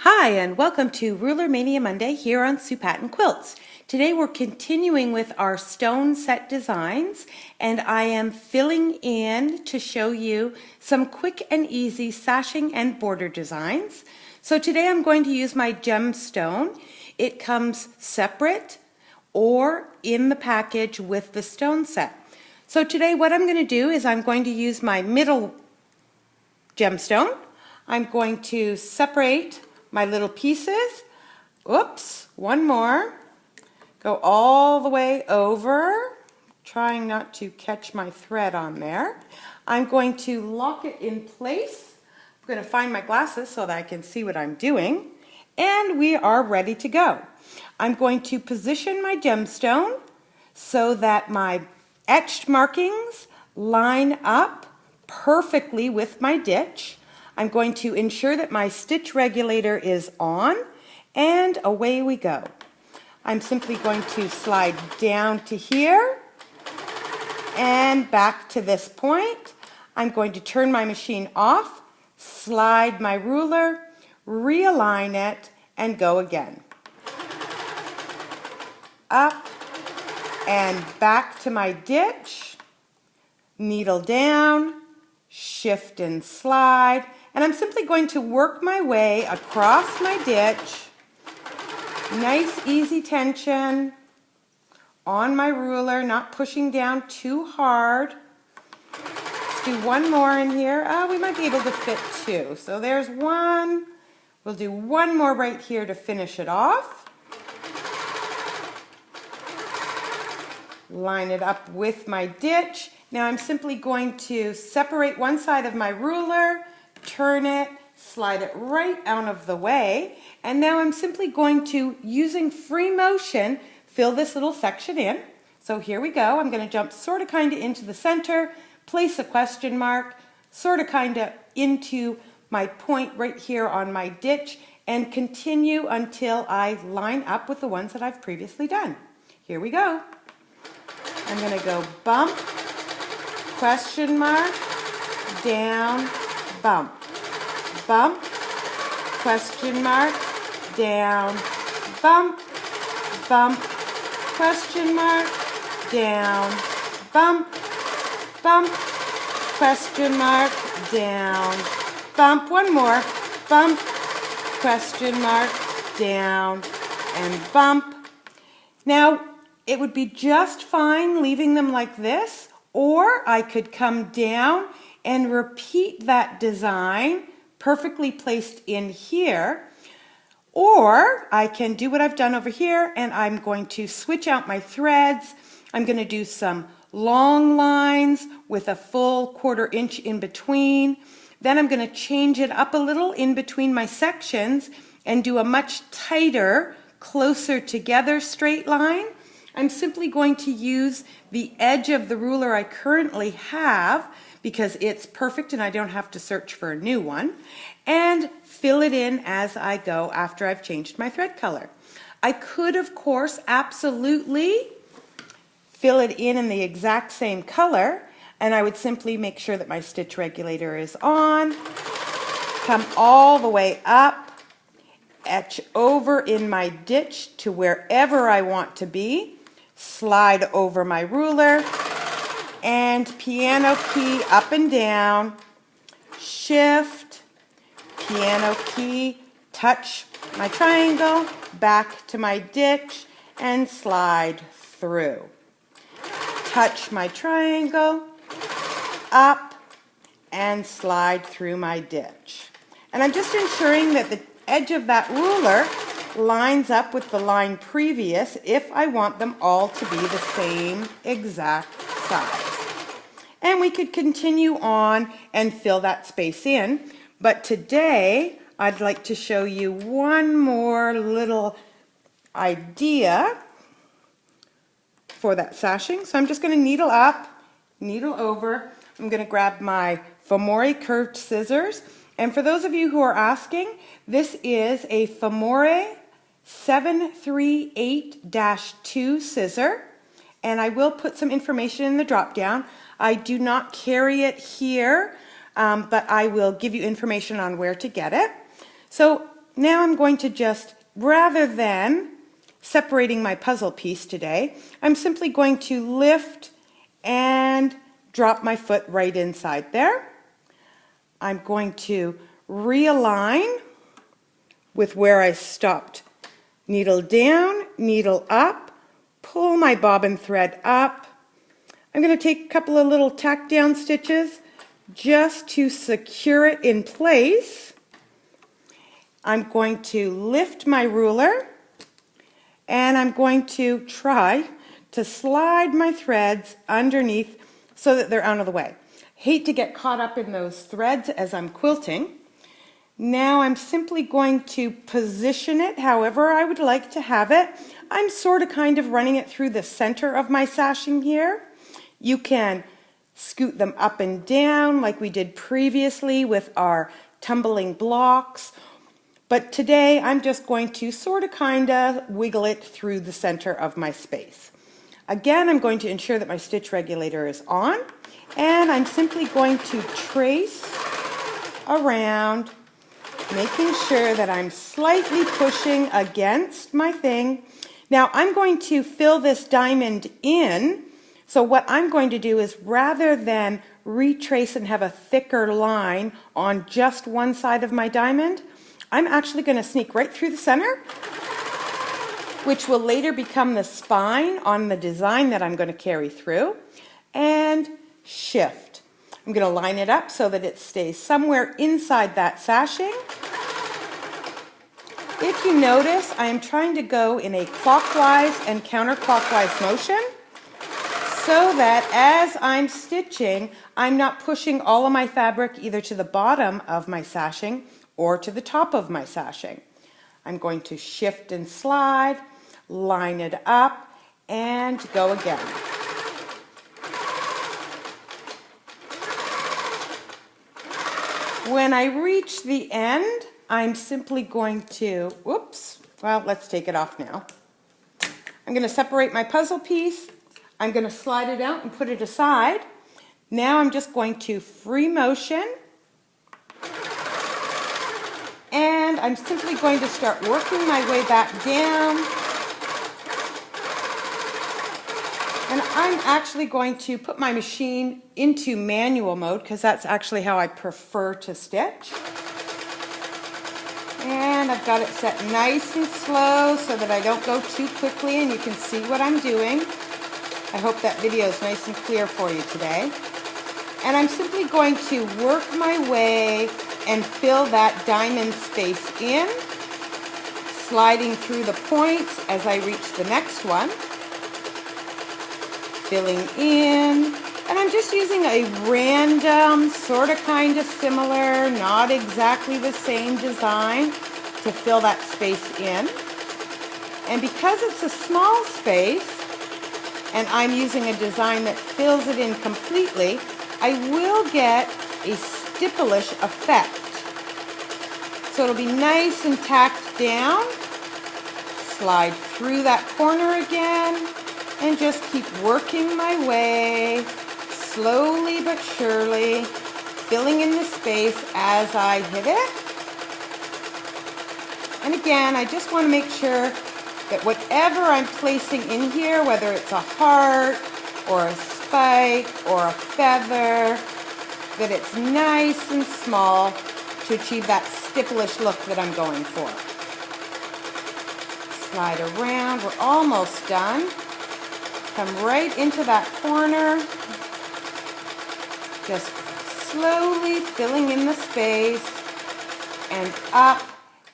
Hi, and welcome to Ruler Mania Monday here on Patten Quilts. Today we're continuing with our stone set designs, and I am filling in to show you some quick and easy sashing and border designs. So today I'm going to use my gemstone. It comes separate or in the package with the stone set. So today what I'm going to do is I'm going to use my middle gemstone. I'm going to separate my little pieces. Oops, one more. Go all the way over, trying not to catch my thread on there. I'm going to lock it in place. I'm going to find my glasses so that I can see what I'm doing. And we are ready to go. I'm going to position my gemstone so that my etched markings line up perfectly with my ditch. I'm going to ensure that my stitch regulator is on, and away we go. I'm simply going to slide down to here and back to this point. I'm going to turn my machine off, slide my ruler, realign it, and go again. Up and back to my ditch, needle down, shift and slide, and I'm simply going to work my way across my ditch. Nice easy tension on my ruler, not pushing down too hard. Let's do one more in here. We might be able to fit two. So there's one. We'll do one more right here to finish it off. Line it up with my ditch. Now I'm simply going to separate one side of my ruler, turn it, slide it right out of the way, and now I'm simply going to, using free motion, fill this little section in. So here we go. I'm going to jump sort of kind of into the center, place a question mark, sort of kind of into my point right here on my ditch, and continue until I line up with the ones that I've previously done. Here we go. I'm going to go bump, question mark, down, bump, bump, question mark, down, bump, bump, question mark, down, bump, bump, question mark, down, bump, one more, bump, question mark, down, and bump. Now, it would be just fine leaving them like this, or I could come down and repeat that design perfectly placed in here, or I can do what I've done over here, and I'm going to switch out my threads. I'm going to do some long lines with a full 1/4 inch in between. Then I'm going to change it up a little in between my sections and do a much tighter, closer together straight line. I'm simply going to use the edge of the ruler I currently have because it's perfect and I don't have to search for a new one, and fill it in as I go after I've changed my thread color. I could, of course, absolutely fill it in the exact same color, and I would simply make sure that my stitch regulator is on, come all the way up, etch over in my ditch to wherever I want to be, slide over my ruler, and piano key up and down, shift, piano key, touch my triangle, back to my ditch, and slide through. Touch my triangle, up, and slide through my ditch. And I'm just ensuring that the edge of that ruler lines up with the line previous if I want them all to be the same exact size. And we could continue on and fill that space in, but today I'd like to show you one more little idea for that sashing. So I'm just going to needle up, needle over. I'm going to grab my Femore curved scissors, and for those of you who are asking, this is a Femore 738-2 scissor, and I will put some information in the drop down. I do not carry it here, but I will give you information on where to get it. So now I'm going to just, rather than separating my puzzle piece today, I'm simply going to lift and drop my foot right inside there. I'm going to realign with where I stopped. Needle down, needle up, pull my bobbin thread up. I'm going to take a couple of little tack down stitches just to secure it in place. I'm going to lift my ruler and I'm going to try to slide my threads underneath so that they're out of the way. Hate to get caught up in those threads as I'm quilting. Now I'm simply going to position it however I would like to have it. I'm sort of kind of running it through the center of my sashing here. You can scoot them up and down like we did previously with our tumbling blocks. But today I'm just going to sort of kind of wiggle it through the center of my space. Again, I'm going to ensure that my stitch regulator is on, and I'm simply going to trace around, making sure that I'm slightly pushing against my thing. Now I'm going to fill this diamond in, so what I'm going to do is rather than retrace and have a thicker line on just one side of my diamond, I'm actually going to sneak right through the center, which will later become the spine on the design that I'm going to carry through, and shift. I'm going to line it up so that it stays somewhere inside that sashing. If you notice, I am trying to go in a clockwise and counterclockwise motion so that as I'm stitching, I'm not pushing all of my fabric either to the bottom of my sashing or to the top of my sashing. I'm going to shift and slide, line it up, and go again. When I reach the end, I'm simply going to, whoops, well, let's take it off now. I'm going to separate my puzzle piece. I'm going to slide it out and put it aside. Now I'm just going to free motion. And I'm simply going to start working my way back down. And I'm actually going to put my machine into manual mode because that's actually how I prefer to stitch. And I've got it set nice and slow so that I don't go too quickly and you can see what I'm doing. I hope that video is nice and clear for you today. And I'm simply going to work my way and fill that diamond space in, sliding through the points as I reach the next one, filling in, and I'm just using a random, sort of kind of similar, not exactly the same design to fill that space in. And because it's a small space, and I'm using a design that fills it in completely, I will get a stippleish effect. So it'll be nice and tacked down, slide through that corner again, and just keep working my way, slowly but surely, filling in the space as I hit it. And again, I just want to make sure that whatever I'm placing in here, whether it's a heart or a spike or a feather, that it's nice and small to achieve that stippleish look that I'm going for. Slide around, we're almost done. Come right into that corner, just slowly filling in the space, and up,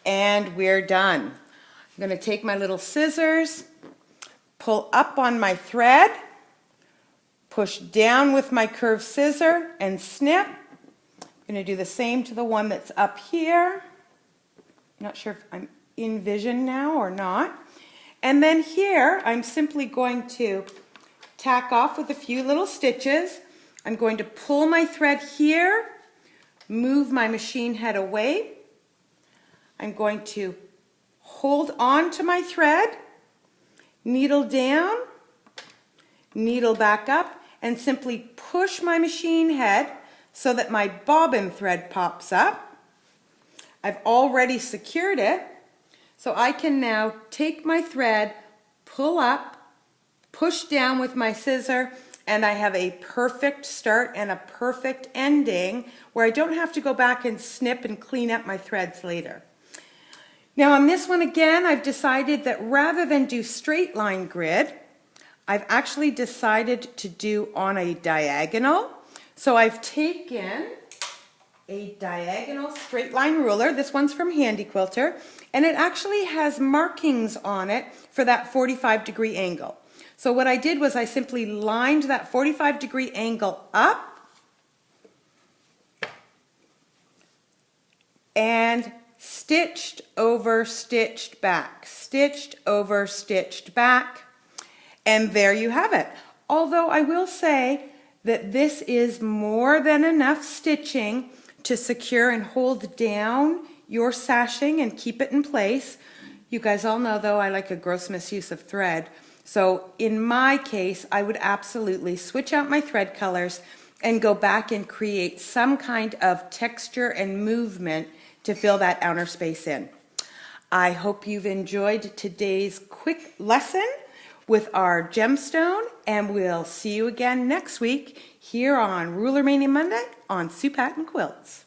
and we're done. I'm going to take my little scissors, pull up on my thread, push down with my curved scissor, and snip. I'm going to do the same to the one that's up here. Not sure if I'm in vision now or not. And then here, I'm simply going to tack off with a few little stitches. I'm going to pull my thread here, move my machine head away. I'm going to hold on to my thread, needle down, needle back up, and simply push my machine head so that my bobbin thread pops up. I've already secured it, so I can now take my thread, pull up, push down with my scissor, and I have a perfect start and a perfect ending where I don't have to go back and snip and clean up my threads later. Now on this one again, I've decided that rather than do straight line grid, I've actually decided to do on a diagonal. So I've taken a diagonal straight line ruler. This one's from Handy Quilter, and it actually has markings on it for that 45-degree angle. So what I did was I simply lined that 45-degree angle up and stitched over stitched back, stitched over stitched back, and there you have it. Although I will say that this is more than enough stitching to secure and hold down your sashing and keep it in place. You guys all know though I like a gross misuse of thread. So in my case, I would absolutely switch out my thread colors and go back and create some kind of texture and movement to fill that outer space in. I hope you've enjoyed today's quick lesson with our gemstone, and we'll see you again next week here on Ruler Mania Monday on Patten Quilts.